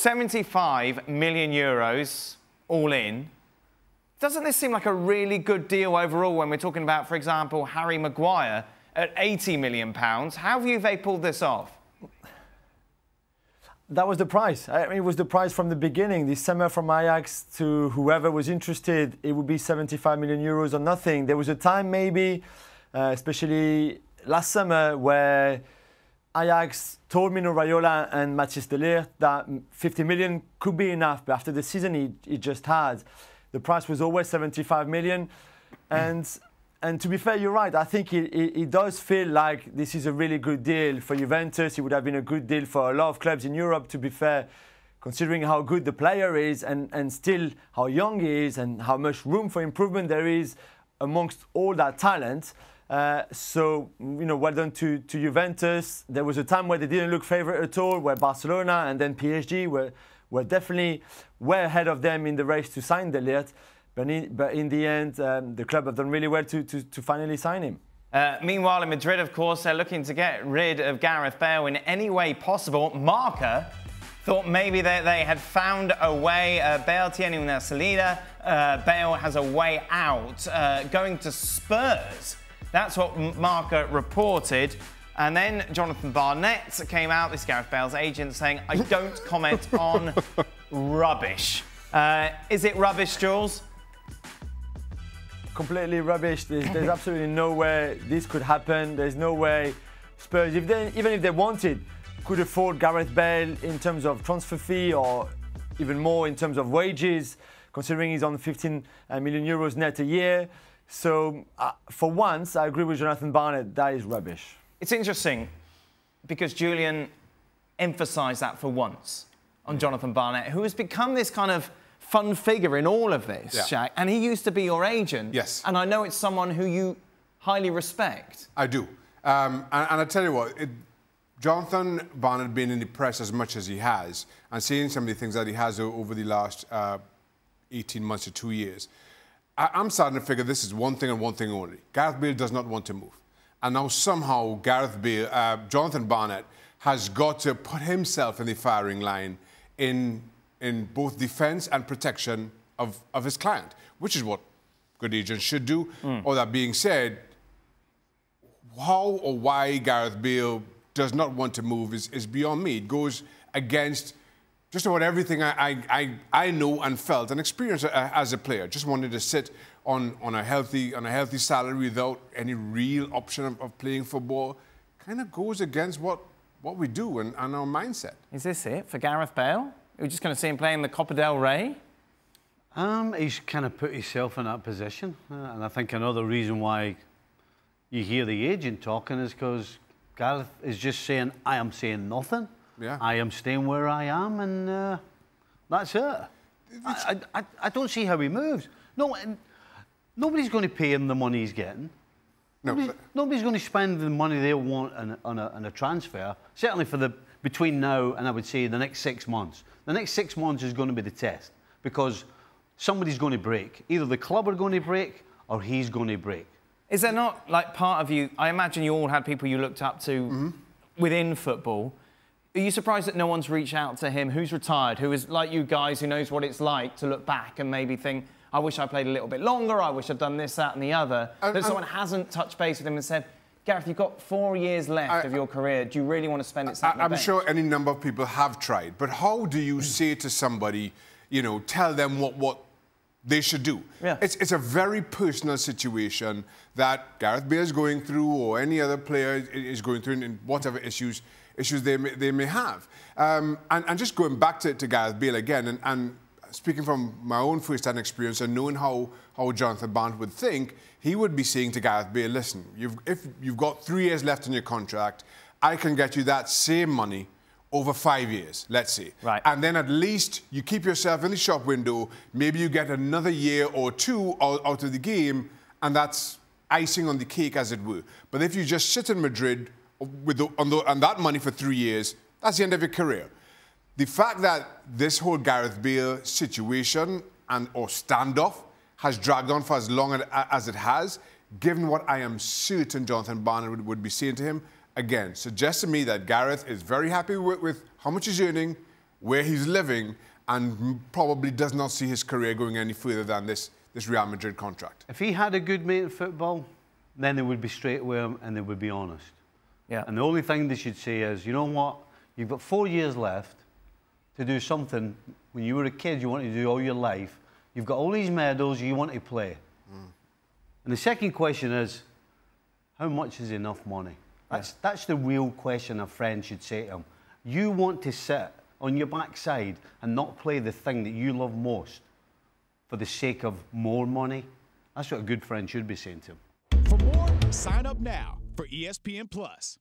€75 million all in. Doesn't this seem like a really good deal overall when we're talking about, for example, Harry Maguire at £80 million? How have Juve pulled this off? That was the price. I mean, it was the price from the beginning. This summer from Ajax to whoever was interested, it would be €75 million or nothing. There was a time maybe, especially last summer, where Ajax told Mino Raiola and Matthijs de Ligt that 50 million could be enough, but after the season he just had, the price was always 75 million. And to be fair, you're right. I think it does feel like this is a really good deal for Juventus. It would have been a good deal for a lot of clubs in Europe, to be fair, considering how good the player is and still how young he is and how much room for improvement there is amongst all that talent. So, you know, well done to Juventus. There was a time where they didn't look favourite at all, where Barcelona and then PSG were definitely way ahead of them in the race to sign De Ligt. But in the end, the club have done really well to finally sign him. Meanwhile, in Madrid, of course, they're looking to get rid of Gareth Bale in any way possible. Marca thought maybe they had found a way. Bale tiene una salida. Bale has a way out, going to Spurs. That's what Marca reported. And then Jonathan Barnett came out, this Gareth Bale's agent, saying, I don't comment on rubbish. Is it rubbish, Jules? Completely rubbish. There's absolutely no way this could happen. There's no way Spurs, even if they wanted, could afford Gareth Bale in terms of transfer fee or even more in terms of wages, considering he's on 15 million euros net a year. So, for once, I agree with Jonathan Barnett, that is rubbish. It's interesting because Julian emphasised that for once on Jonathan Barnett, who has become this kind of fun figure in all of this, Shaq. And he used to be your agent. Yes. And I know it's someone who you highly respect. I do. And I tell you what, Jonathan Barnett being in the press as much as he has and seeing some of the things that he has over the last 18 months to 2 years, I'm starting to figure this is one thing and one thing only. Gareth Bale does not want to move. And now somehow Jonathan Barnett has got to put himself in the firing line in both defence and protection of his client, which is what good agents should do. All that being said, how or why Gareth Bale does not want to move is beyond me. It goes against just about everything I know and felt and experienced as a player. Just wanted to sit on a healthy salary without any real option of playing football. Kind of goes against what we do and our mindset. Is this it for Gareth Bale? We're just going to see him playing the Copa del Rey? He's kind of put himself in that position. And I think another reason why you hear the agent talking is because Gareth is just saying, I am saying nothing. Yeah. I am staying where I am, and that's it. I don't see how he moves. No, nobody's going to pay him the money he's getting. No, nobody's going to spend the money they want on a transfer, certainly for between now and I would say the next 6 months. The next 6 months is going to be the test because somebody's going to break. Either the club are going to break or he's going to break. Is there not, like, part of you, I imagine you all had people you looked up to within football. Are you surprised that no one's reached out to him who's retired, who is like you guys, who knows what it's like to look back and maybe think, I wish I played a little bit longer, I wish I'd done this, that and the other, that someone hasn't touched base with him and said, Gareth, you've got 4 years left of your career. Do you really want to spend it sitting on the bench? I'm sure any number of people have tried, but how do you say to somebody, you know, tell them what they should do? Yeah. It's a very personal situation that Gareth Bale is going through or any other player is going through in whatever issues they may have. And just going back to Gareth Bale again, and speaking from my own first-hand experience and knowing how Jonathan Barnett would think, he would be saying to Gareth Bale, listen, if you've got 3 years left in your contract, I can get you that same money over 5 years, let's say. Right. And then at least you keep yourself in the shop window, maybe you get another year or two out of the game, and that's icing on the cake, as it were. But if you just sit in Madrid on that money for 3 years, that's the end of your career. The fact that this whole Gareth Bale situation or standoff has dragged on for as long as it has, given what I am certain Jonathan Barnett would be saying to him, again, suggests to me that Gareth is very happy with how much he's earning, where he's living and probably does not see his career going any further than this Real Madrid contract. If he had a good mate in football, then they would be straight with him and they would be honest. Yeah. And the only thing they should say is, you know what, you've got 4 years left to do something when you were a kid you wanted to do all your life. You've got all these medals you want to play. And the second question is, how much is enough money? That's the real question a friend should say to him. You want to sit on your backside and not play the thing that you love most for the sake of more money? That's what a good friend should be saying to him. For more, sign up now for ESPN Plus.